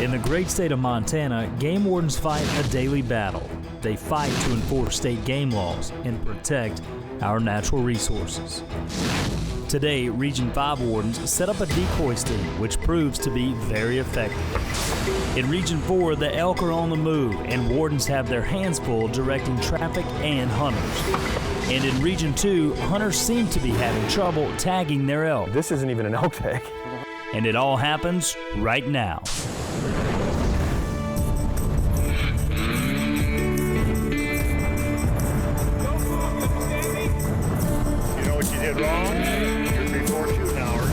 In the great state of Montana, game wardens fight a daily battle. They fight to enforce state game laws and protect our natural resources. Today, Region 5 wardens set up a decoy sting, which proves to be very effective. In Region 4, the elk are on the move, and wardens have their hands full directing traffic and hunters. And in Region 2, hunters seem to be having trouble tagging their elk. This isn't even an elk tag. And it all happens right now. You know what you did wrong? You're before shooting hours.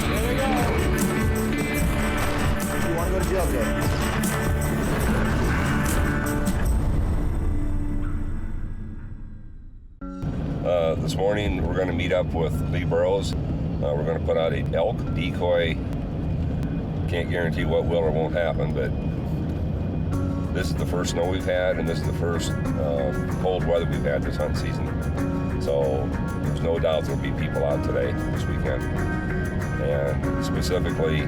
There we go. You want to go to jail, Jay? This morning we're going to meet up with Lee Burrows. We're going to put out an elk decoy. Can't guarantee what will or won't happen, but this is the first snow we've had, and this is the first cold weather we've had this hunt season. So there's no doubt there'll be people out today, this weekend. And specifically,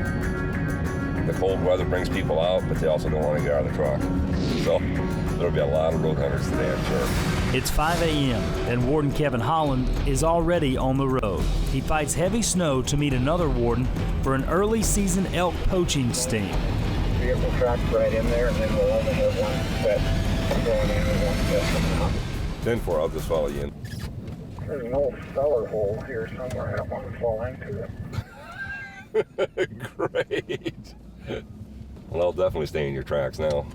the cold weather brings people out, but they also don't want to get out of the truck. So there'll be a lot of road hunters today, I'm sure. It's 5 a.m. and Warden Kevin Holland is already on the road. He fights heavy snow to meet another warden for an early season elk poaching sting. Vehicle tracked right in there, and then we'll only have one set going in and one set coming out. 10-4, I'll just follow you in. There's an old cellar hole here somewhere. I don't want to fall into it. Great. Well, I'll definitely stay in your tracks now.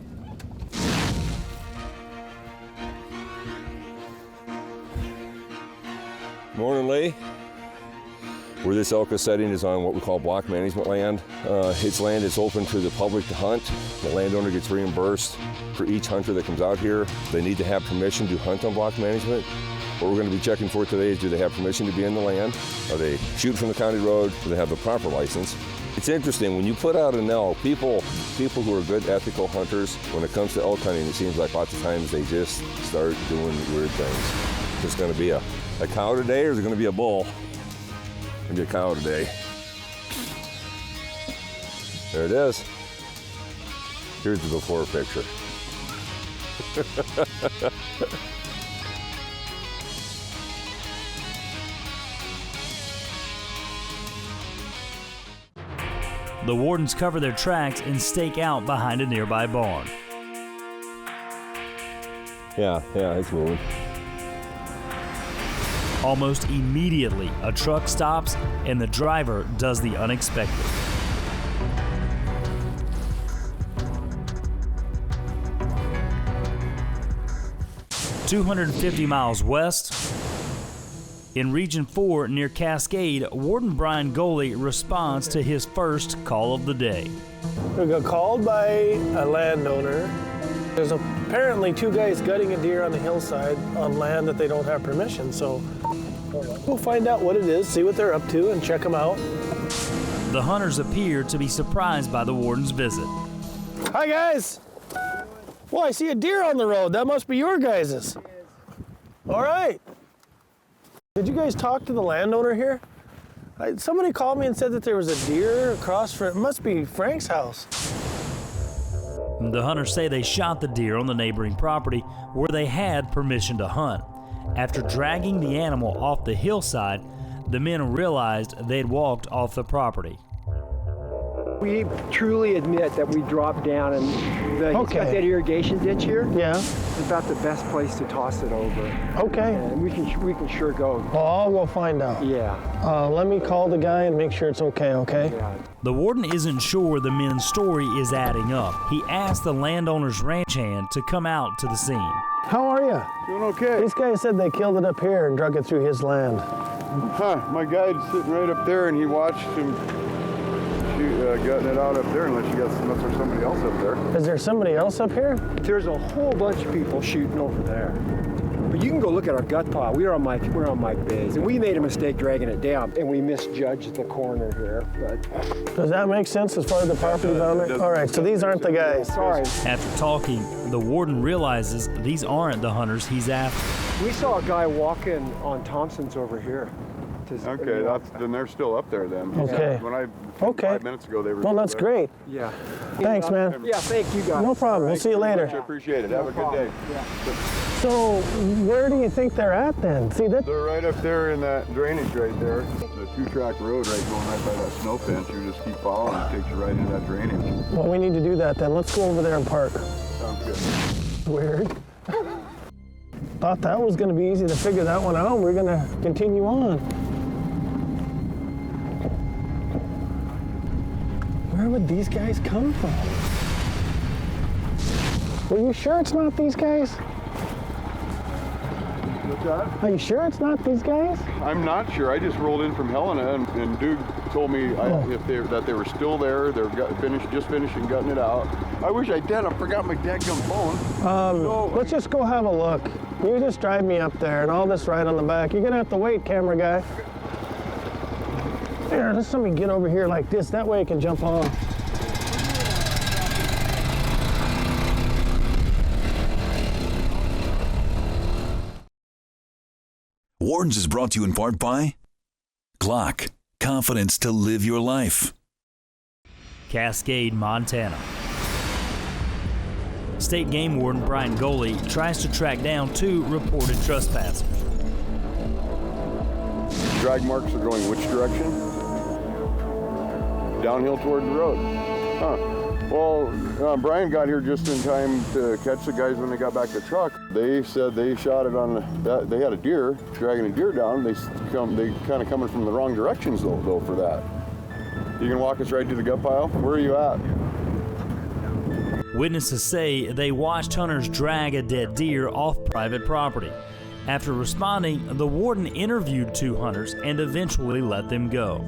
Morning, Lee. Where this elk is setting is on what we call block management land. It's land that's open to the public to hunt. The landowner gets reimbursed for each hunter that comes out here. They need to have permission to hunt on block management. What we're going to be checking for today is, do they have permission to be in the land? Are they shooting from the county road? Do they have the proper license? It's interesting, when you put out an elk, people who are good ethical hunters, when it comes to elk hunting, it seems like lots of times they just start doing weird things. There's going to be a cow today, or is it going to be a bull? Going to be a cow today. There it is. Here's the before picture. The wardens cover their tracks and stake out behind a nearby barn. Yeah, it's moving. Almost immediately, a truck stops and the driver does the unexpected. "250 miles west, in Region 4 near Cascade, Warden Brian Goley responds to his first call of the day. We got called by a landowner. There's apparently two guys gutting a deer on the hillside on land that they don't have permission, so we'll find out what it is, see what they're up to, and check them out. The hunters appear to be surprised by the warden's visit. Hi, guys. Well, I see a deer on the road. That must be your guys's. All right. Did you guys talk to the landowner here? Somebody called me and said that there was a deer across from, it must be Frank's house. The hunters say they shot the deer on the neighboring property where they had permission to hunt. After dragging the animal off the hillside, the men realized they'd walked off the property. We truly admit that we dropped down, and he's got that irrigation ditch here. Yeah. It's about the best place to toss it over. Okay. And we can sure go. Well, I'll go find out. Yeah. Let me call the guy and make sure it's okay, okay? Yeah. The warden isn't sure the men's story is adding up. He asked the landowner's ranch hand to come out to the scene. How are you? Doing okay. These guys said they killed it up here and drug it through his land. My guide's sitting right up there, and he watched him gutting it out up there, unless there's somebody else up there. Is there somebody else up here? There's a whole bunch of people shooting over there. But you can go look at our gut pile. We're on Mike Bays, and we made a mistake dragging it down, and we misjudged the corner here. But does that make sense as far as the property boundary? All right, so these aren't the guys. Sorry. After talking, the warden realizes these aren't the hunters he's after. We saw a guy walking on Thompson's over here. Okay, then they're still up there then. Okay. When I, Okay. 5 minutes ago, they were Well, still that's there. great. Yeah. Thanks, man. Yeah, thank you guys. No problem. We'll see you later. Much appreciated. Have a good day. Yeah. So, where do you think they're at then? See that? They're right up there in that drainage right there. The 2-track road right going right by that snow fence. You just keep following, it takes you right into that drainage. Well, we need to do that then. Let's go over there and park. Sounds good. Weird. Thought that was going to be easy to figure that one out. We're going to continue on. Where would these guys come from? Are you sure it's not these guys? What's that? Are you sure it's not these guys? I'm not sure. I just rolled in from Helena, and Duke told me that they were still there. They're just finishing gutting it out. I wish I did. I forgot my dadgum phone. Let's just go have a look. You just drive me up there and all this right on the back. You're gonna have to wait, camera guy. Here, let somebody get over here like this. That way I can jump off. Wardens is brought to you in part by Glock, confidence to live your life. Cascade, Montana. State Game Warden Brian Goley tries to track down 2 reported trespassers. Drag marks are going which direction? Downhill toward the road. Huh. Well, Brian got here just in time to catch the guys when they got back to the truck. They said they shot it on they had a deer, dragging a deer down. They kind of coming from the wrong directions though for that. You can walk us right to the gut pile? Where are you at? Witnesses say they watched hunters drag a dead deer off private property. After responding, the warden interviewed 2 hunters and eventually let them go.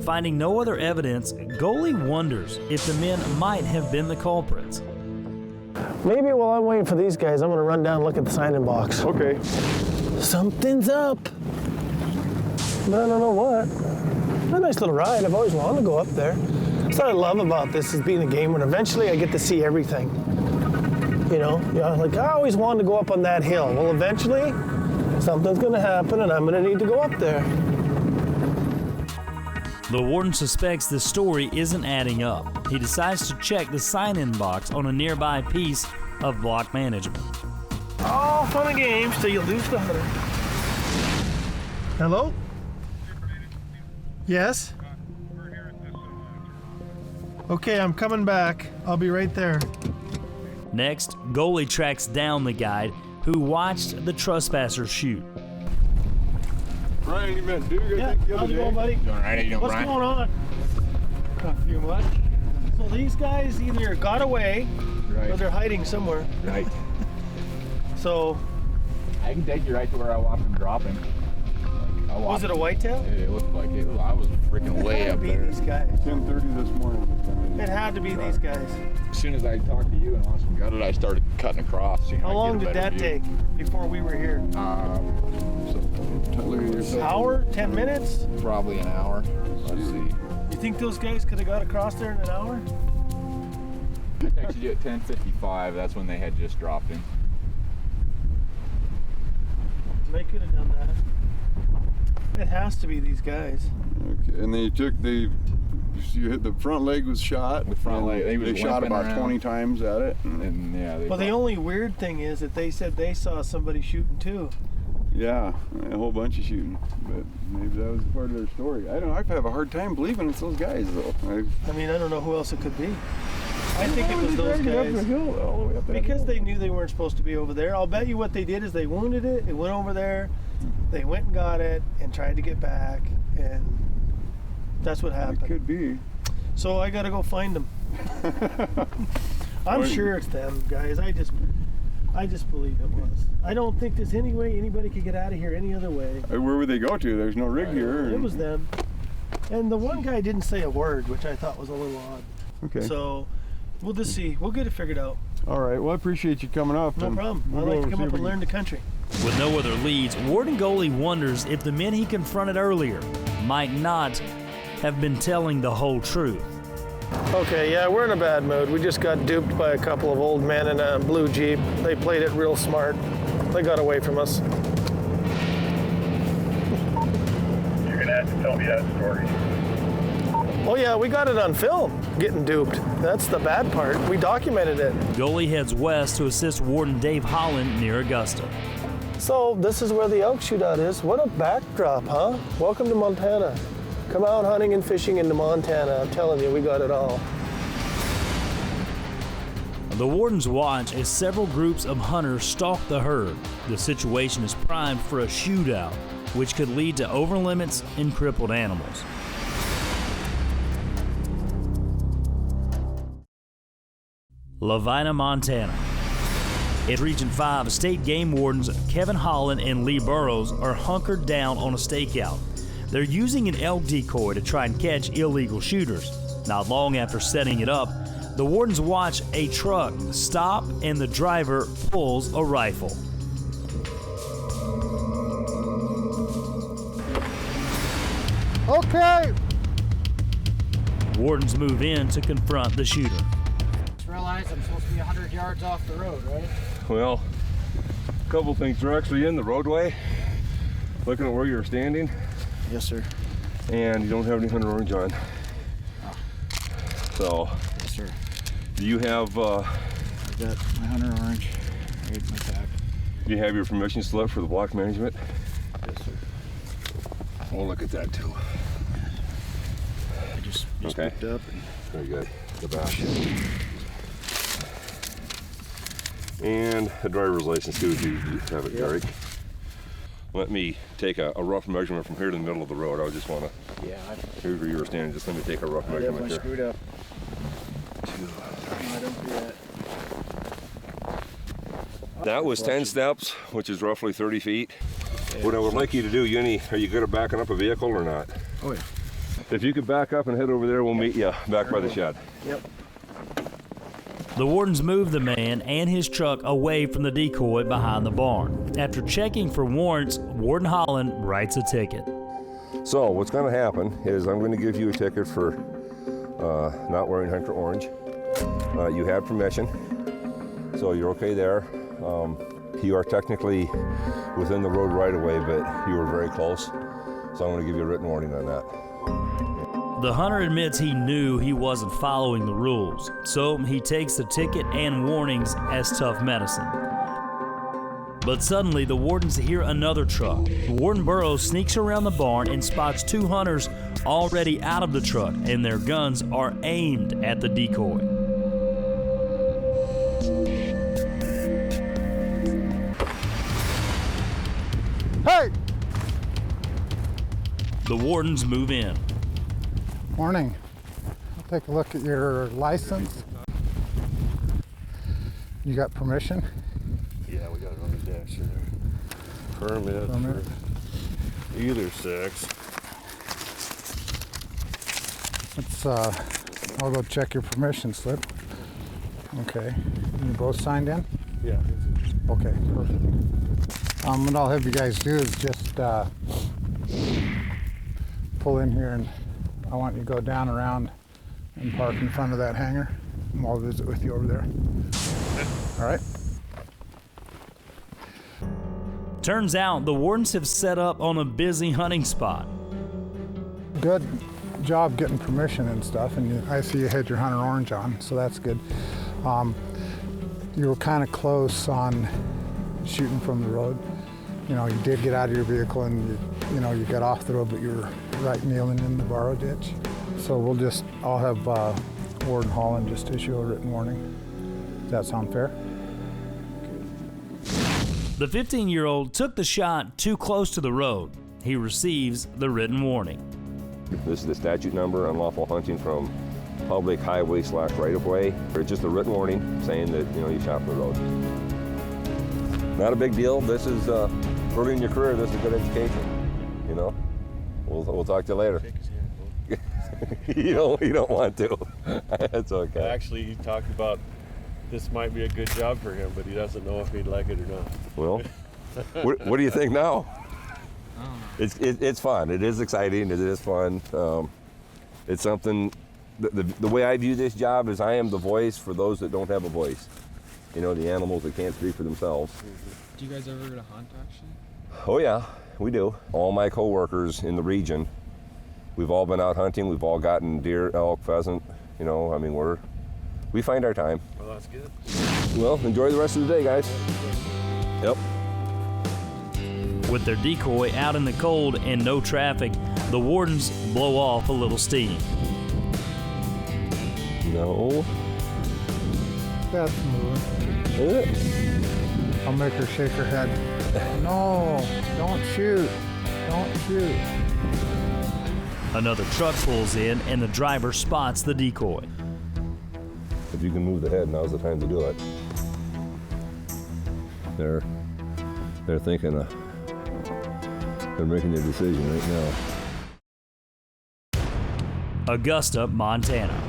Finding no other evidence, Goley wonders if the men might have been the culprits. Maybe while I'm waiting for these guys, I'm gonna run down and look at the sign-in box. Okay. Something's up. But I don't know what. A nice little ride. I've always wanted to go up there. That's what I love about this is being a game when eventually I get to see everything. You know, like I always wanted to go up on that hill. Well, eventually something's gonna happen and I'm gonna need to go up there. The warden suspects the story isn't adding up. He decides to check the sign-in box on a nearby piece of block management. All fun and games till you lose the hunter. Hello? Yes? Okay, I'm coming back. I'll be right there. Next, Goley tracks down the guide who watched the trespassers shoot. Brian, you met Duke, I think, the other how's it day. going, buddy? Doing all right? How you doing, What's Brian? going on? Not too much. So these guys either got away Right. or they're hiding somewhere. Right. So, I can take you right to where I watched him drop him. I was watched it a whitetail? It looked like it. I was freaking way It had up to be there. these guys. 10:30 this morning. It had to be these guys. As soon as I talked to you and watched him gut it, I started cutting across. So, How long did that take before we were here? Look at yourself. Hour? 10 minutes? Probably an hour. Let's see. You think those guys could have got across there in an hour? I texted you at 10:55. That's when they had just dropped him. They could have done that. It has to be these guys. Okay, and they took you hit the front leg was shot. The front and leg, he was they shot limping about around. 20 times at it. And yeah, they Well, the only weird thing is that they said they saw somebody shooting too. Yeah, a whole bunch of shooting, but maybe that was part of their story. I don't know. I have a hard time believing it's those guys though. I mean, I don't know who else it could be. I think it was those Up the guys hill, all the way up that because hill. they knew they weren't supposed to be over there. I'll bet you what they did is they wounded it. It went over there. They went and got it and tried to get back, and that's what It happened. could be. So I gotta go find them. I'm sure it's them guys. I just believe it was. I don't think there's any way anybody could get out of here any other way. Where would they go to? There's no rig here. It was them. And the one guy didn't say a word, which I thought was a little odd. Okay. So we'll just see. We'll get it figured out. All right. Well, I appreciate you coming up. No and problem. I we'll like go to come see up if and we learn the country. With no other leads, Warden Goley wonders if the men he confronted earlier might not have been telling the whole truth. Okay, yeah, we're in a bad mood. We just got duped by a couple of old men in a blue Jeep. They played it real smart. they got away from us. You're gonna have to tell me that story. Oh yeah, we got it on film, getting duped. That's the bad part. We documented it. Goalie heads west to assist Warden Dave Holland near Augusta. So this is where the elk shootout is. What a backdrop, huh? Welcome to Montana. Come out hunting and fishing into Montana. I'm telling you, we got it all. The Wardens watch as several groups of hunters stalk the herd. The situation is primed for a shootout, which could lead to overlimits and crippled animals. Lavina, Montana. At Region 5, State Game Wardens Kevin Holland and Lee Burrows are hunkered down on a stakeout. They're using an elk decoy to try and catch illegal shooters. Not long after setting it up, the Wardens watch a truck stop and the driver pulls a rifle. Okay. Wardens move in to confront the shooter. Just realized I'm supposed to be 100 yards off the road, right? Well, a couple things. You're actually in the roadway, looking at where you're standing, Yes, sir. and you don't have any hunter orange on. So, Yes, sir. do you have, I got my hunter orange right in my pack. do you have your permission slip for the block management? Yes, sir. We'll look at that too. I just Okay. picked up. Very good. The back. And a driver's license too, if you have it, Derek. Let me take a rough measurement from here to the middle of the road. I just want to, Yeah, here's where you were standing, just let me take a rough I measurement definitely here. screwed up. No, I don't do that. That was 10 steps, which is roughly 30 feet. What I would like you to do, are you good at backing up a vehicle or not? Oh yeah. If you could back up and head over there, we'll meet you back by the shed. Yep. The Wardens move the man and his truck away from the decoy behind the barn. After checking for warrants, Warden Holland writes a ticket. So what's going to happen is I'm going to give you a ticket for not wearing hunter orange. You had permission, so you're okay there. You are technically within the road right away, but you were very close. So I'm going to give you a written warning on that. The hunter admits he knew he wasn't following the rules, so he takes the ticket and warnings as tough medicine. But suddenly, the Wardens hear another truck. Warden Burrows sneaks around the barn and spots two hunters already out of the truck, and their guns are aimed at the decoy. Hey! The Wardens move in. Morning. I'll take a look at your license. You got permission? Yeah, we got it on the deck, sure. Permit Permit. for either sex. I'll go check your permission slip. Okay. You both signed in? Yeah. Okay, perfect. What I'll have you guys do is just pull in here, and I want you to go down around and park in front of that hangar, and I'll visit with you over there. All right? Turns out the Wardens have set up on a busy hunting spot. Good job getting permission and stuff, and I see you had your hunter orange on, so that's good. You were kind of close on shooting from the road. You know, you did get out of your vehicle and you got off the road, but you were right kneeling in the borrow ditch. So I'll have Warden Holland just issue a written warning. Does that sound fair? The 15-year-old took the shot too close to the road. He receives the written warning. This is the statute number, unlawful hunting from public highway / right-of-way. It's just a written warning saying that, you shot from the road. Not a big deal. This is early in your career. This is good education. We'll talk to you later. you don't want to. That's okay. Actually, he talked about this might be a good job for him, but he doesn't know if he'd like it or not. Well, what do you think now? It's fun. It is exciting. It is fun. It's something. The way I view this job is I am the voice for those that don't have a voice. The animals that can't speak for themselves. Do you guys ever go to hunt, actually? Oh yeah, we do. All my co-workers in the region, we've all been out hunting. We've all gotten deer, elk, pheasant. You know, I mean, we find our time. Well, that's good. Well, enjoy the rest of the day, guys. Yep. With their decoy out in the cold and no traffic, the Wardens blow off a little steam. No. That's moving. Is it? I'll make her shake her head. No, don't shoot. Don't shoot. Another truck pulls in and the driver spots the decoy. If you can move the head, now's the time to do it. They're thinking, they're making their decision right now. Augusta, Montana.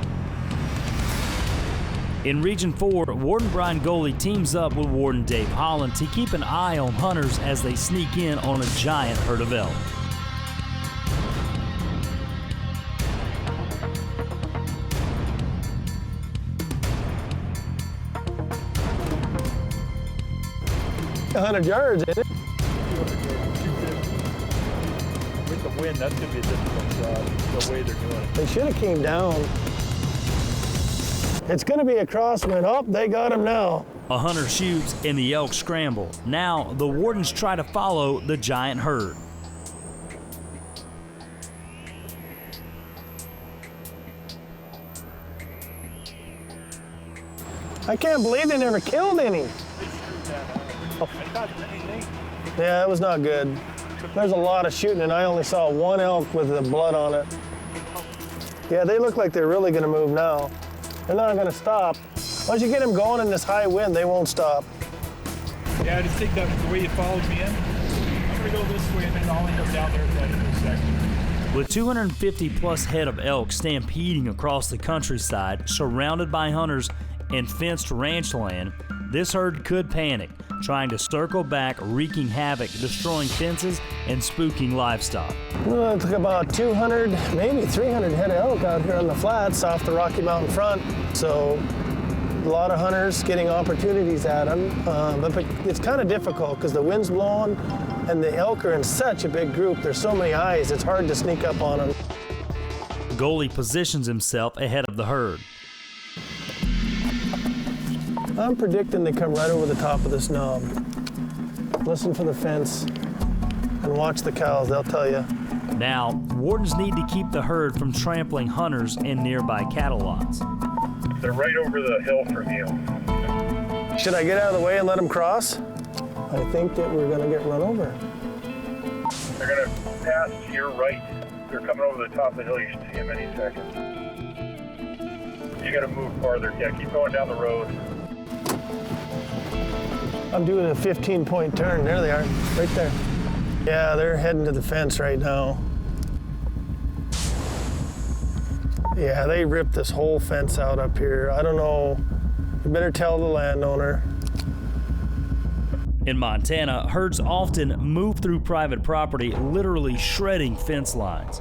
In Region 4, Warden Brian Goley teams up with Warden Dave Holland to keep an eye on hunters as they sneak in on a giant herd of elk. A 100 yards, isn't it? With the wind, that's going to be a difficult shot, the way they're doing it. They should have came down. It's going to be a crosswind. Oh, they got him now. A hunter shoots and the elk scramble. Now the Wardens try to follow the giant herd. I can't believe they never killed any. Yeah, it was not good. There's a lot of shooting, and I only saw one elk with the blood on it. Yeah, they look like they're really going to move now. They're not going to stop. Once you get them going in this high wind, they won't stop. Yeah, I just think that's the way you followed me in. I'm going to go this way, and then I'll end up down there at that intersection. With 250 plus head of elk stampeding across the countryside, surrounded by hunters and fenced ranch land, this herd could panic, trying to circle back, wreaking havoc, destroying fences, and spooking livestock. Well, it's about 200, maybe 300 head of elk out here on the flats off the Rocky Mountain front. So a lot of hunters getting opportunities at them. But it's kind of difficult because the wind's blowing and the elk are in such a big group. There's so many eyes, it's hard to sneak up on them. Goley positions himself ahead of the herd. I'm predicting they come right over the top of this knob. Listen for the fence and watch the cows, they'll tell you. Now, wardens need to keep the herd from trampling hunters in nearby cattle lots. They're right over the hill from you. Should I get out of the way and let them cross? I think that we're gonna get run over. They're gonna pass to your right. They're coming over the top of the hill. You should see them any second. You gotta move farther. Yeah, keep going down the road. I'm doing a 15-point turn. There they are, right there. Yeah, they're heading to the fence right now. Yeah, they ripped this whole fence out up here. I don't know. You better tell the landowner. In Montana, herds often move through private property, literally shredding fence lines.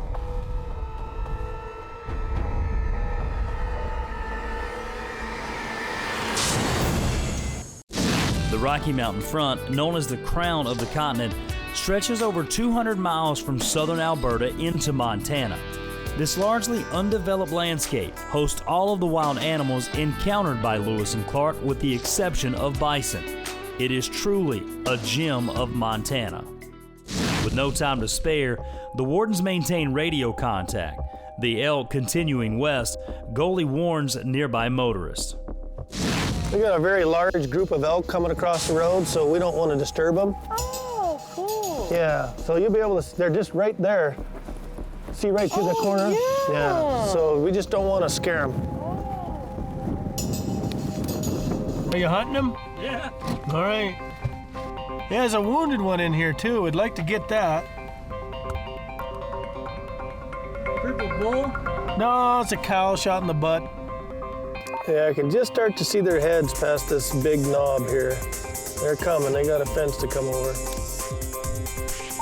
The Rocky Mountain front, known as the crown of the continent, stretches over 200 miles from southern Alberta into Montana. This largely undeveloped landscape hosts all of the wild animals encountered by Lewis and Clark, with the exception of bison. It is truly a gem of Montana. With no time to spare, the wardens maintain radio contact. The elk continuing west, Goley warns nearby motorists. We got a very large group of elk coming across the road, so we don't want to disturb them. Oh, cool. Yeah, so you'll be able to, they're just right there. See right through the corner? Yeah. So we just don't want to scare them. Are you hunting them? Yeah. All right. Yeah, there's a wounded one in here too. We'd like to get that. Purple bull? No, it's a cow shot in the butt. Yeah, I can just start to see their heads past this big knob here. They're coming. They got a fence to come over.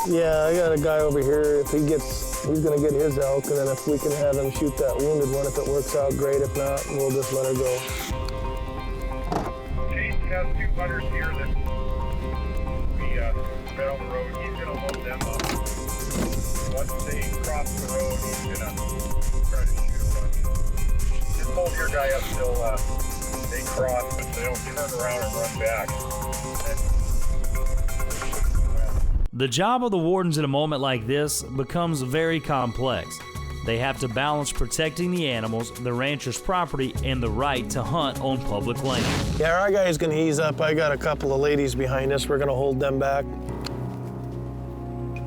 Yeah, I got a guy over here. If he gets, he's gonna get his elk, and then if we can have him shoot that wounded one, if it works out, great. If not, we'll just let her go. Jason has 2 hunters here that down the road, he's gonna load them up. Once they cross the road, he's gonna try to shoot a bunch. Just hold your guy up till they cross, but they don't turn around and run back. The job of the wardens in a moment like this becomes very complex. They have to balance protecting the animals, the rancher's property, and the right to hunt on public land. Yeah, our guy's gonna ease up. I got a couple of ladies behind us. We're gonna hold them back.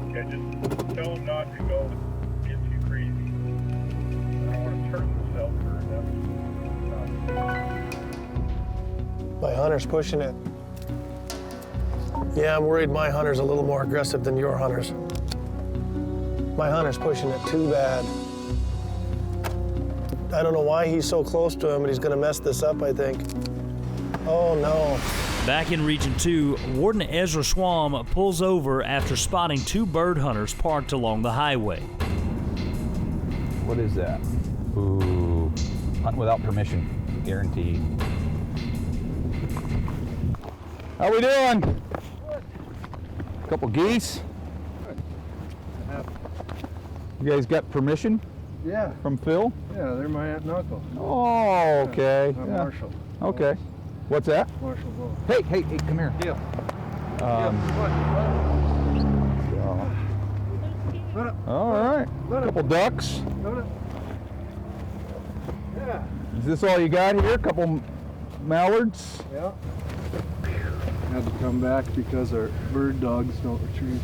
Okay, just tell them not to go get too crazy. I don't want to hurt themselves or them. My hunter's pushing it. Yeah, I'm worried my hunter's a little more aggressive than your hunter's. My hunter's pushing it too bad. I don't know why he's so close to him, but he's gonna mess this up, I think. Oh no. Back in Region 2, Warden Ezra Schwam pulls over after spotting 2 bird hunters parked along the highway. What is that? Ooh, hunt without permission, guaranteed. How we doing? Couple geese. You guys got permission? Yeah. From Phil? Yeah, they're my Aunt and Uncle. Oh, okay. I'm Yeah. Marshall. Okay. What's that? Marshall Bull. Hey, come here. Yeah. All right. Couple ducks. Yeah. Is this all you got here? Couple mallards? Yeah. Had to come back because our bird dogs don't retrieve.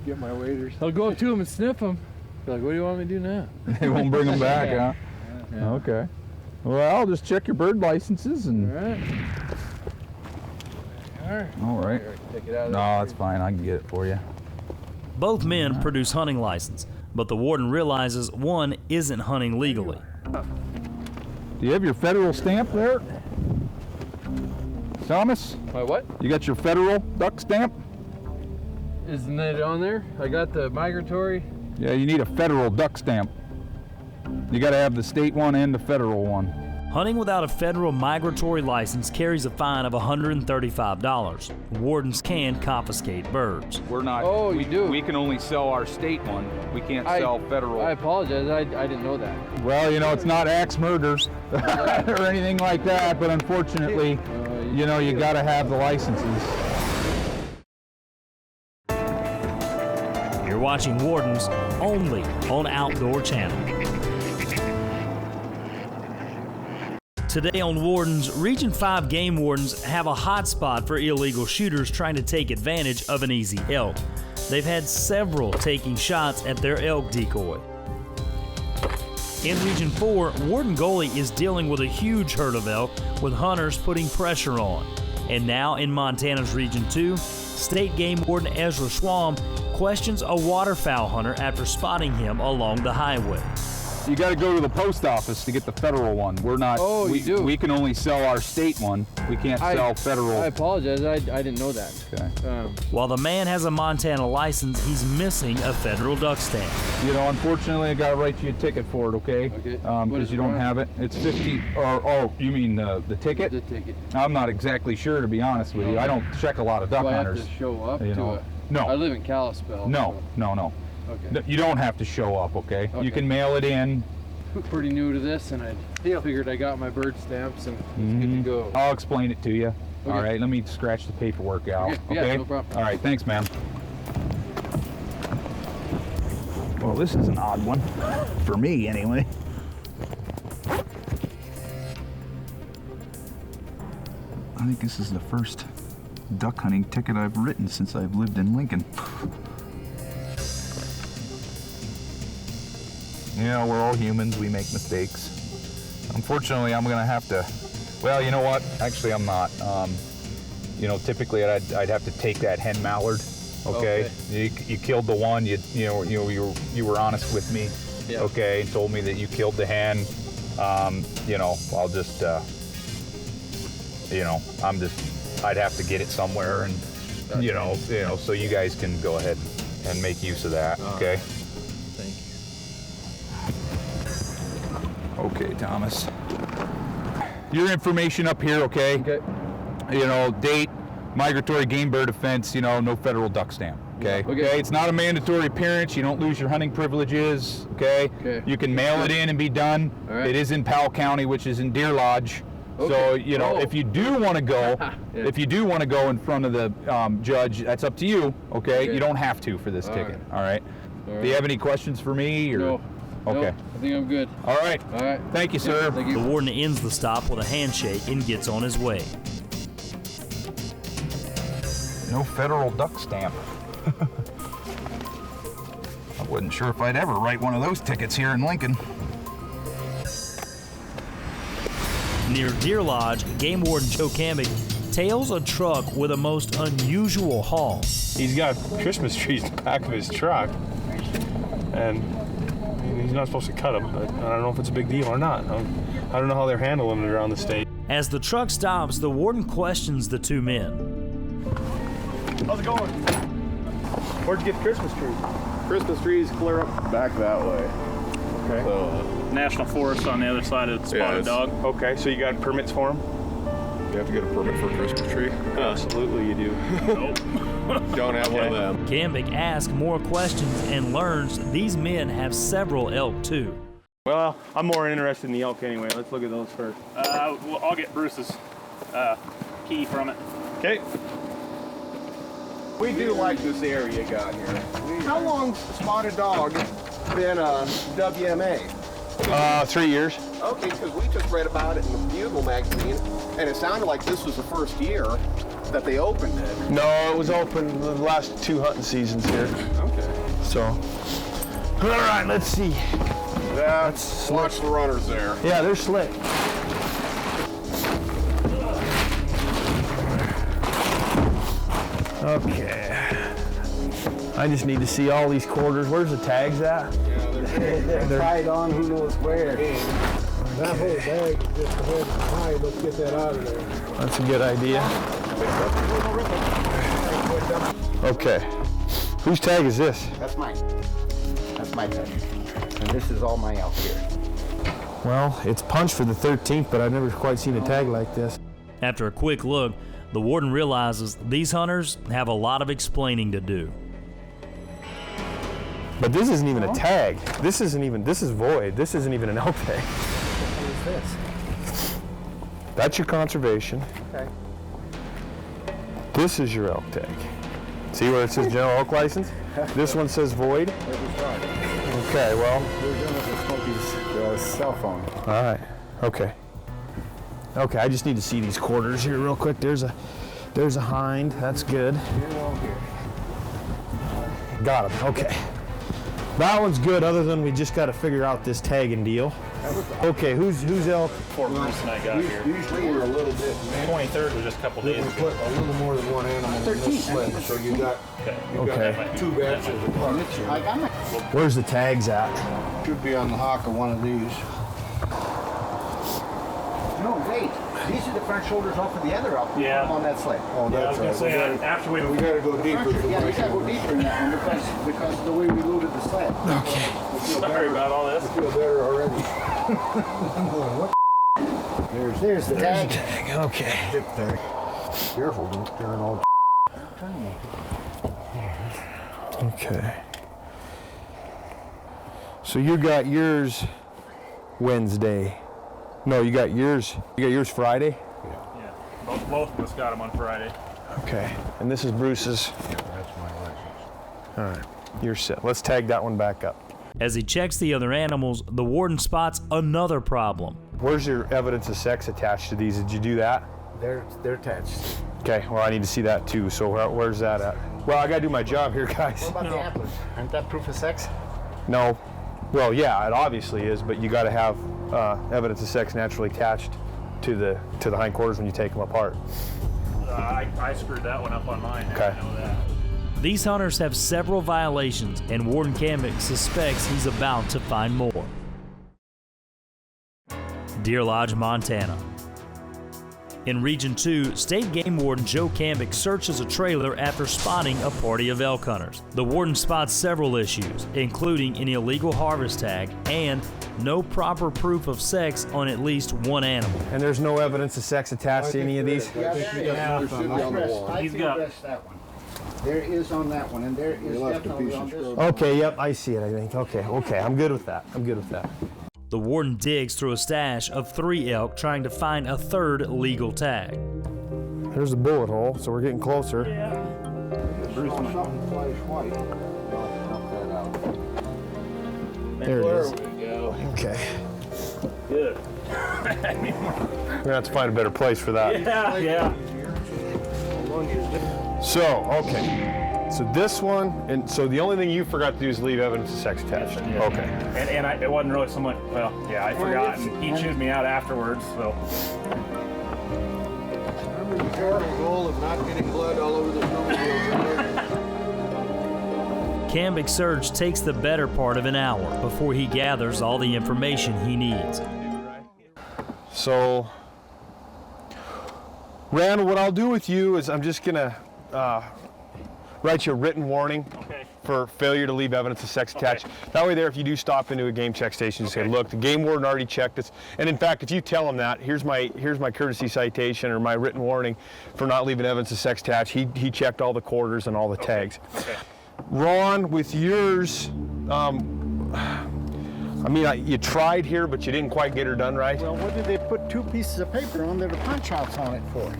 Get my waders. I'll go up to them and sniff them. Be like, what do you want me to do now? They won't bring them back, huh? Yeah. Okay. Well, I'll just check your bird licenses and. All right. All right. Take it out of No, that's fine. I can get it for you. Both men produce hunting license, but the warden realizes one isn't hunting legally. Do you have your federal stamp there? Thomas? My what? You got your federal duck stamp? Isn't it on there? I got the migratory. Yeah, you need a federal duck stamp. You got to have the state one and the federal one. Hunting without a federal migratory license carries a fine of $135. Wardens can confiscate birds. We're not. Oh, you do? We can only sell our state one. We can't sell federal. I apologize. I didn't know that. Well, you know, it's not axe murder or anything like that, but unfortunately, you know, you got to have the licenses. You're watching Wardens only on Outdoor Channel. Today on Wardens, Region 5 game wardens have a hot spot for illegal shooters trying to take advantage of an easy elk. They've had several taking shots at their elk decoy. In Region 4, Warden Goley is dealing with a huge herd of elk with hunters putting pressure on. And now in Montana's Region 2, State Game Warden Ezra Schwam questions a waterfowl hunter after spotting him along the highway. You got to go to the post office to get the federal one. We're not. Oh, we, you do? We can only sell our state one. We can't sell federal. I apologize. I didn't know that. Okay. While the man has a Montana license, he's missing a federal duck stamp. You know, unfortunately, I got to write you a ticket for it, okay? Okay. Because you don't have it. It's 50. Oh, you mean the ticket? The ticket. I'm not exactly sure, to be honest with you. I don't check a lot of duck Do I have hunters. to show up you to know. it? No. I live in Kalispell. No. Okay. You don't have to show up, okay? Okay. You can mail it in. Pretty new to this, and I figured I got my bird stamps and it's good to go. I'll explain it to you. Okay. All right, let me scratch the paperwork out. Okay, yeah, no problem. All right, thanks, man. Well, this is an odd one. For me, anyway. I think this is the first duck hunting ticket I've written since I've lived in Lincoln. You know, we're all humans, we make mistakes. Unfortunately, I'm gonna have to, well, you know what? Actually, I'm not. You know, typically I'd have to take that hen mallard, okay? You killed the one, you were honest with me, okay, and told me that you killed the hen. You know, I'll just, you know, I'd have to get it somewhere and, you know, so you guys can go ahead and make use of that, okay? Okay, Thomas. Your information up here, okay? Okay. You know, date, migratory game bird offense, no federal duck stamp. Okay. Okay. It's not a mandatory appearance. You don't lose your hunting privileges. Okay. You can mail it in and be done. Right. It is in Powell County, which is in Deer Lodge. So if you do want to go, if you do want to go in front of the judge, that's up to you. Okay. You don't have to for this ticket. All right. Do you have any questions for me? Or? No. Okay. No, I think I'm good. All right. All right. Thank you, sir. Thank you. The warden ends the stop with a handshake and gets on his way. No federal duck stamp. I wasn't sure if I'd ever write one of those tickets here in Lincoln. Near Deer Lodge, Game Warden Joe Cambick tails a truck with a most unusual haul. He's got Christmas trees in the back of his truck, and he's not supposed to cut them, but I don't know if it's a big deal or not. I don't know how they're handling it around the state. As the truck stops, the warden questions the two men. How's it going? Where'd you get the Christmas trees? Christmas trees clear up back that way. Okay. So, National Forest on the other side of the Spotted Dog. Okay, so you got permits for them? you have to get a permit for a Christmas tree? Absolutely you do. Nope. Don't have one of them. Cambick asks more questions and learns these men have several elk too. Well, I'm more interested in the elk anyway. Let's look at those first. Well, I'll get Bruce's key from it. Okay. We do like this area you got here. How long's Spotted Dog been a WMA? 3 years. Okay, because we just read about it in the Bugle magazine, and it sounded like this was the first year that they opened it. No, it was open the last 2 hunting seasons here. Okay. So, all right, let's see. Yeah, watch the runners there. Yeah, they're slick. Okay. I just need to see all these quarters. Where's the tags at? They're tied on who knows where. That whole bag is just a head high. Let's get that out of there. That's a good idea. Okay. Whose tag is this? That's mine. That's my tag. And this is all my elk here. Well, it's punched for the 13th, but I've never quite seen a tag like this. After a quick look, the warden realizes these hunters have a lot of explaining to do. But this isn't even a tag. This is void. This isn't even an elk tag. What is this? That's your conservation. Okay. This is your elk tag. See where it says general elk license? This one says void. Okay, well. We're doing it with Smokey's cell phone. All right. Okay. Okay, I just need to see these quarters here real quick. There's a hind. That's good. Got him. Okay. That one's good, other than we just got to figure out this tagging deal. Okay, who's elk? Before Bruce and I got here. Usually we're a little bit. 23rd was just a couple days We ago. put a little more than one animal in this sled, so you got Okay. 2 batches of parts. I got my. Where's the tags at? Should be on the hock of one of these. No, wait. These are the front shoulders off of the other elk. Yeah. On that sled. Oh, that's right. After we We got to go deeper. Yeah, we gotta go deeper in that one because of the way we loaded the sled. Okay. sorry about all this. I feel better already. There's the tag. Okay. Zip tag. Careful, don't turn all. Okay. So you got yours Wednesday. No, you got yours. You got yours Friday. Yeah. Both of us got them on Friday. Okay. And this is Bruce's. That's my license. All right. You're set. Let's tag that one back up. As he checks the other animals, the warden spots another problem. Where's your evidence of sex attached to these? Did you do that? They're attached. Okay. Well, I need to see that too. So where's that at? Well, I got to do my job here, guys. What about the antlers? Aren't that proof of sex? No. Well, yeah, it obviously is, but you got to have evidence of sex naturally attached to the hindquarters when you take them apart. I screwed that one up on mine. Okay. I know that. These hunters have several violations, and Warden Cambick suspects he's about to find more. Deer Lodge, Montana. In Region 2, State Game Warden Joe Cambick searches a trailer after spotting a party of elk hunters. The warden spots several issues, including an illegal harvest tag and no proper proof of sex on at least one animal. And there's no evidence of sex attached to any of these? There should be on the wall. He's got that one. There is on that one, and there is definitely on this one. Okay, yep, I see it, I think. Okay, I'm good with that. The warden digs through a stash of 3 elk trying to find a third legal tag. There's the bullet hole, so we're getting closer. Something flash white. There it is. There we go. Okay. Good. We're gonna have to find a better place for that. Yeah. So, okay. So this one, and so the only thing you forgot to do is leave evidence of sex attached. Yeah. Okay. And it wasn't really so much, well, yeah, I forgot. And he chewed me out afterwards, so. Remember the cardinal goal of not getting blood all over the snowmobiles. Cambic Search takes the better part of an hour before he gathers all the information he needs. So, Randall, what I'll do with you is I'm just gonna write you a written warning for failure to leave evidence of sex attached. That way there, if you do stop into a game check station, just say, look, the game warden already checked this. And in fact, if you tell him that, here's my courtesy citation or my written warning for not leaving evidence of sex attached. He checked all the quarters and all the tags. Okay. Ron, with yours, I mean, you tried here, but you didn't quite get her done right. Well, what did they put 2 pieces of paper on there to punch outs on it for?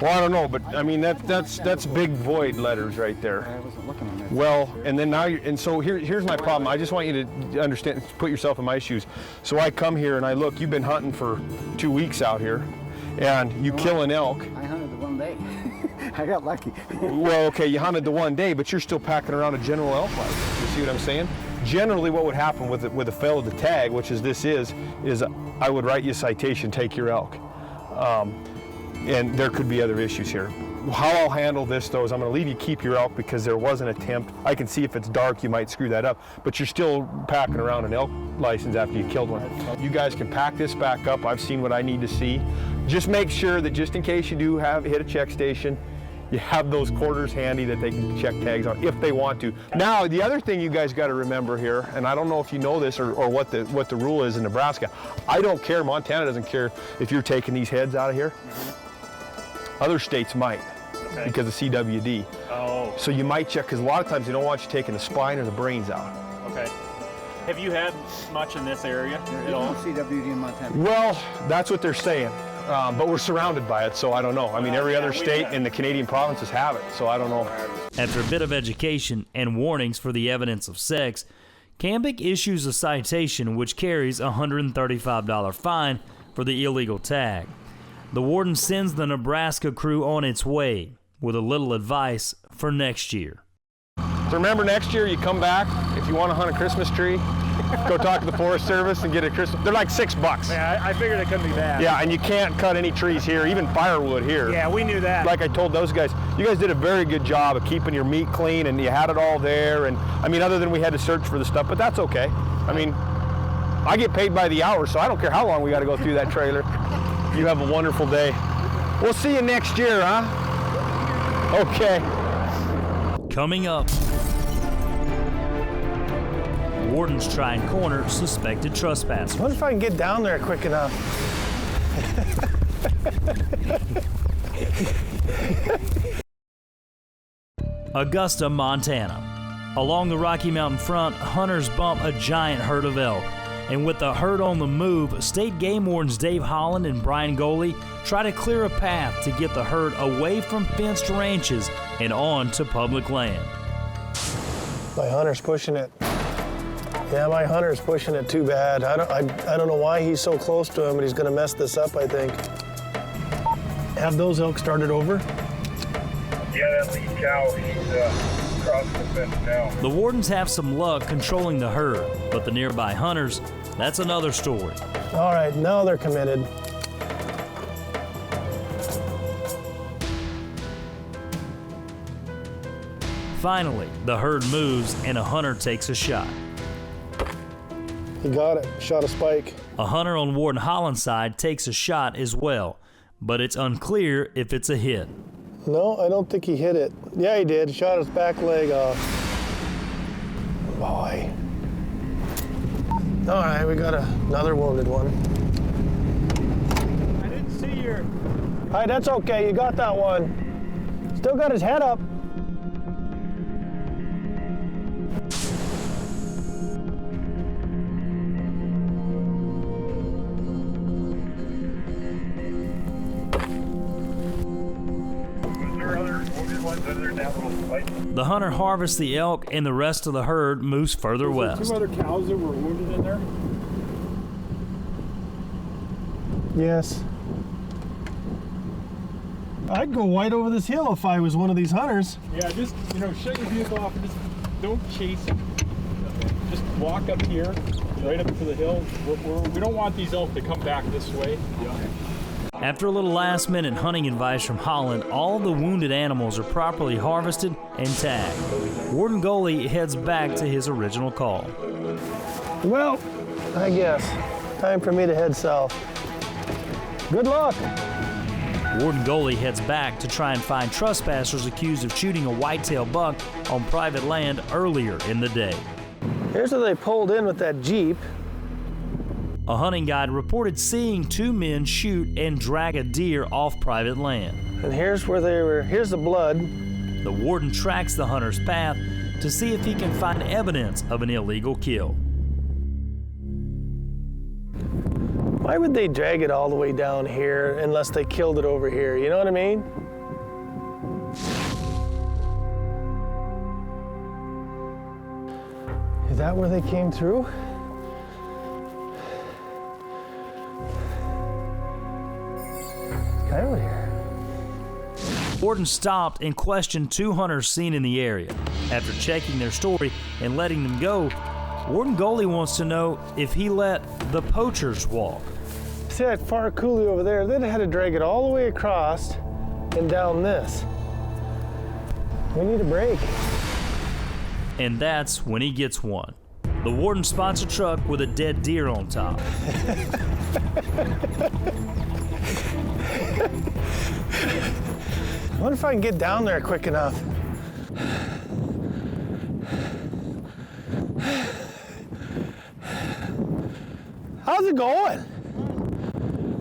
Well, I don't know, but I mean that's big void letters right there. I wasn't looking at that. Well, and then now so here's my problem. I just want you to understand, put yourself in my shoes. So I come here and I look. You've been hunting for 2 weeks out here, and you kill an elk. I hunted the one day. I got lucky. Well, okay, you hunted the one day, but you're still packing around a general elk license. You see what I'm saying? Generally, what would happen with a fail of the tag, which is this is I would write you a citation, take your elk. And there could be other issues here. How I'll handle this, though, is I'm going to leave you keep your elk because there was an attempt. I can see if it's dark, you might screw that up, but you're still packing around an elk license after you killed one. You guys can pack this back up. I've seen what I need to see. Just make sure that just in case you do hit a check station, you have those quarters handy that they can check tags on if they want to. Now, the other thing you guys got to remember here, and I don't know if you know this or what the rule is in Nebraska. I don't care. Montana doesn't care if you're taking these heads out of here. Other states might, because of CWD. Oh. So you might check, because a lot of times they don't want you taking the spine or the brains out. Okay. Have you had much in this area at all? CWD in Montana. Well, that's what they're saying, but we're surrounded by it, so I don't know. I mean, every other state in the Canadian provinces have it, so I don't know. After a bit of education and warnings for the evidence of sex, Cambic issues a citation which carries a $135 fine for the illegal tag. The warden sends the Nebraska crew on its way with a little advice for next year. So remember, next year you come back, if you want to hunt a Christmas tree, go talk to the Forest Service and get a Christmas. They're like $6. Yeah, I figured it couldn't be bad. Yeah, and you can't cut any trees here, even firewood here. Yeah, we knew that. Like I told those guys, you guys did a very good job of keeping your meat clean, and you had it all there. And I mean, other than we had to search for the stuff, but that's okay. I mean, I get paid by the hour, so I don't care how long we got to go through that trailer. You have a wonderful day. We'll see you next year, huh? Okay. Coming up, wardens try and corner suspected trespassers. I wonder if I can get down there quick enough. Augusta, Montana. Along the Rocky Mountain front, hunters bump a giant herd of elk. And with the herd on the move, State Game Wardens Dave Holland and Brian Goley try to clear a path to get the herd away from fenced ranches and on to public land. My hunter's pushing it. Yeah, my hunter's pushing it too bad. I don't know why he's so close to him, but he's going to mess this up, I think. Have those elk started over? Yeah, that lead cow, he's crossing the fence now. The wardens have some luck controlling the herd, but the nearby hunters, that's another story. All right, now they're committed. Finally, the herd moves and a hunter takes a shot. He got it, shot a spike. A hunter on Warden Holland's side takes a shot as well, but it's unclear if it's a hit. No, I don't think he hit it. Yeah, he did. Shot his back leg off. Boy. All right, we got another wounded one. I didn't see your... All right, that's okay. You got that one. Still got his head up. The hunter harvests the elk and the rest of the herd moves further west. Two other cows that were wounded in there? Yes. I'd go right over this hill if I was one of these hunters. Yeah, just, shut your vehicle off and just don't chase them. Just walk up here, right up to the hill. We don't want these elk to come back this way. Yeah. After a little last-minute hunting advice from Holland, all the wounded animals are properly harvested and tagged. Warden Goalie heads back to his original call. Well, I guess. Time for me to head south. Good luck. Warden Goalie heads back to try and find trespassers accused of shooting a whitetail buck on private land earlier in the day. Here's where they pulled in with that Jeep. A hunting guide reported seeing two men shoot and drag a deer off private land. And here's where here's the blood. The warden tracks the hunter's path to see if he can find evidence of an illegal kill. Why would they drag it all the way down here unless they killed it over here? You know what I mean? Is that where they came through? Guy over here. Warden stopped and questioned two hunters seen in the area. After checking their story and letting them go, Warden Goalie wants to know if he let the poachers walk. See that far coulee over there? They'd have had to drag it all the way across and down this. We need a break. And that's when he gets one. The warden spots a truck with a dead deer on top. I wonder if I can get down there quick enough. How's it going?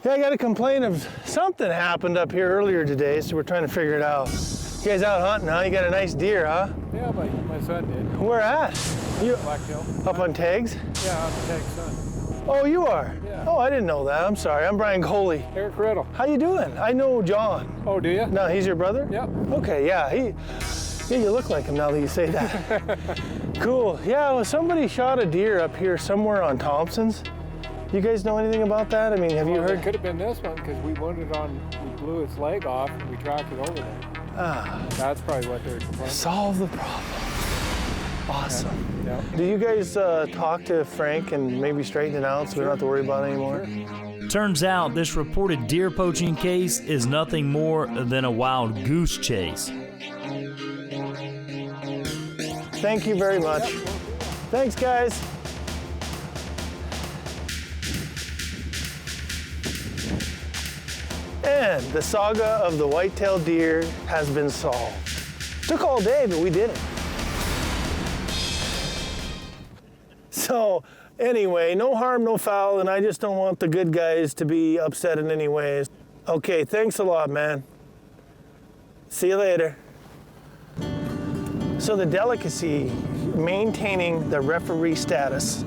Yeah, I got a complaint of something happened up here earlier today, so we're trying to figure it out. You guys out hunting, huh? You got a nice deer, huh? Yeah, my son did. Where at? You Black Hill. up on tags? Yeah, up on tags, son. Oh, you are? Yeah. Oh, I didn't know that. I'm sorry. I'm Brian Coley. Eric Riddle. How you doing? I know John. Oh, do you? No, he's your brother? Yep. Okay, yeah. Yeah, you look like him now that you say that. Cool. Yeah, well, somebody shot a deer up here somewhere on Thompson's. You guys know anything about that? I mean, have you heard? It could have been this one because we blew its leg off and we tracked it over there. Ah. That's probably what they're complaining. Solve the problem. Awesome. Yeah. Do you guys talk to Frank and maybe straighten it out so we don't have to worry about it anymore? Turns out this reported deer poaching case is nothing more than a wild goose chase. Thank you very much. Yep. Thanks, guys. And the saga of the white-tailed deer has been solved. Took all day, but we did it. So anyway, no harm, no foul, and I just don't want the good guys to be upset in any ways. Okay, thanks a lot, man. See you later. So the delicacy, maintaining the referee status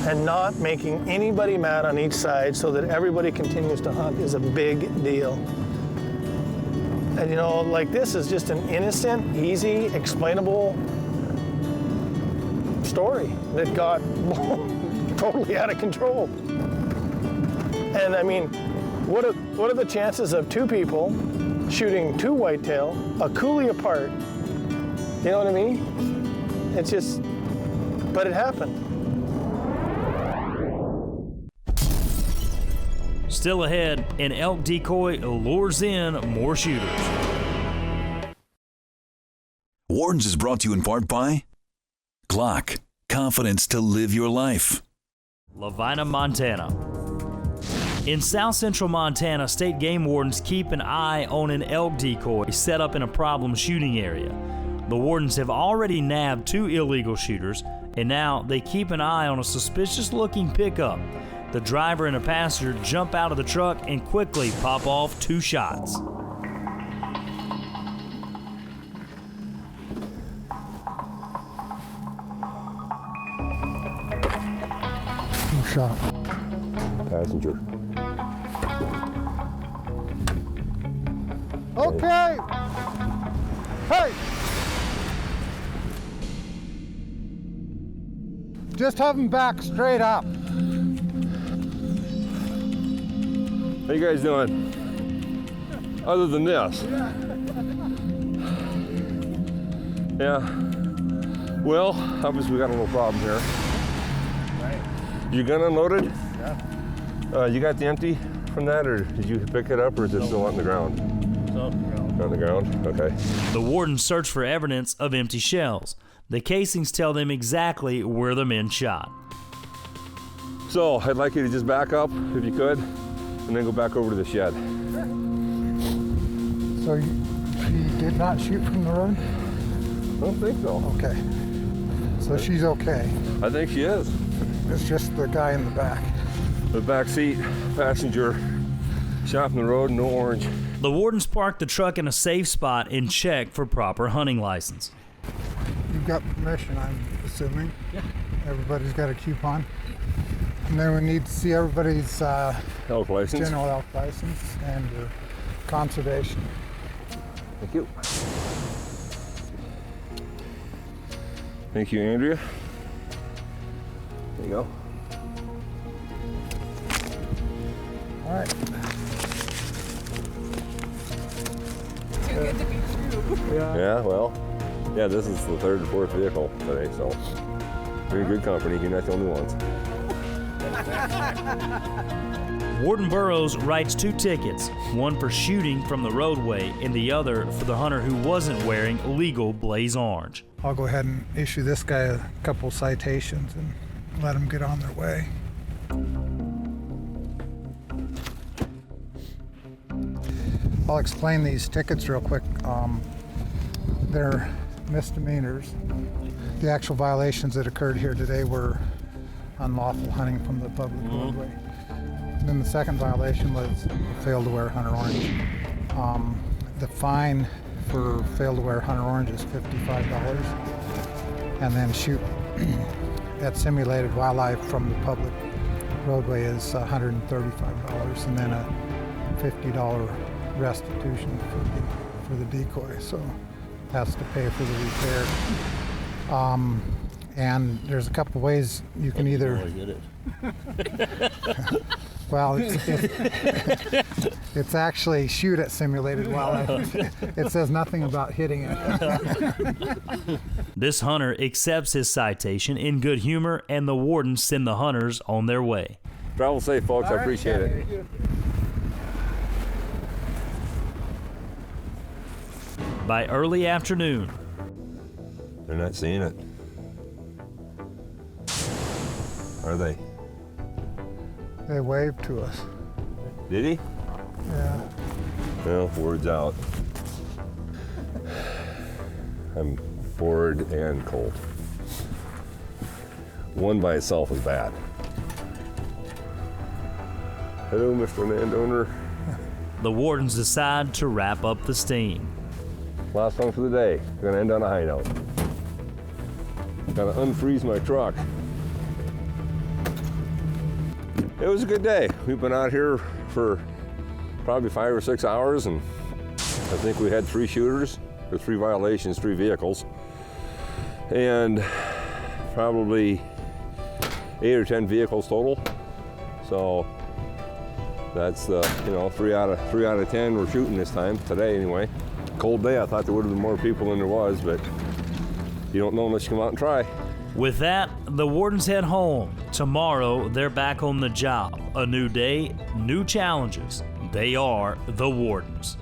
and not making anybody mad on each side so that everybody continues to hunt is a big deal. And you know, like this is just an innocent, easy, explainable story that got totally out of control. And I mean, what are the chances of two people shooting two whitetail a coulee apart? You know what I mean? It's just, but it happened. Still ahead, an elk decoy lures in more shooters. Wardens is brought to you in part by Glock, confidence to live your life. Lavina, Montana. In south central Montana, state game wardens keep an eye on an elk decoy set up in a problem shooting area. The wardens have already nabbed two illegal shooters And now they keep an eye on a suspicious-looking pickup. The driver and a passenger jump out of the truck and quickly pop off 2 shots. Shot. Passenger. Okay. Hey. Just have him back straight up. How you guys doing? Other than this? Yeah. Well, obviously we got a little problem here. Your gun unloaded? Yeah. You got the empty from that, or did you pick it up, or is it still on the ground? It's on the ground. On the ground? Okay. The wardens search for evidence of empty shells. The casings tell them exactly where the men shot. So, I'd like you to just back up, if you could, and then go back over to the shed. So she did not shoot from the road? I don't think so. Okay. So she's okay. I think she is. It's just the guy in the back. The back seat passenger shot from the road, no orange. The wardens park the truck in a safe spot and check for proper hunting license. You've got permission, I'm assuming. Yeah. Everybody's got a coupon. And then we need to see everybody's elk license. General elk license and conservation. Thank you. Thank you, Andrea. There you go. All right. Too good to be true. Yeah, well, yeah, this is the 3rd or 4th vehicle today, so you're in good company. You're not the only ones. Warden Burrows writes 2 tickets, one for shooting from the roadway and the other for the hunter who wasn't wearing legal blaze orange. I'll go ahead and issue this guy a couple citations and let them get on their way. I'll explain these tickets real quick. They're misdemeanors. The actual violations that occurred here today were unlawful hunting from the public roadway. And then the second violation was failed to wear hunter orange. The fine for failed to wear hunter orange is $55, and then shoot at simulated wildlife from the public roadway is $135, and then a $50 restitution for the decoy, so has to pay for the repair. And there's a couple ways you can either well, it's actually shoot at simulated wildlife. It says nothing about hitting it. This hunter accepts his citation in good humor, and the wardens send the hunters on their way. Travel safe, folks. I appreciate it. By early afternoon, they're not seeing it. Are they? They waved to us. Did he? Yeah. Well, word's out. I'm bored and cold. One by itself is bad. Hello, Mr. Landowner. the wardens decide to wrap up the steam. Last one for the day. We're gonna end on a high note. Gotta unfreeze my truck. It was a good day. We've been out here for probably 5 or 6 hours, and I think we had 3 shooters, or 3 violations, 3 vehicles, and probably 8 or 10 vehicles total. So that's 3 out of 10 we're shooting this time today anyway. Cold day. I thought there would have been more people than there was, but you don't know unless you come out and try. With that, the wardens head home. Tomorrow, they're back on the job. A new day, new challenges. They are the wardens.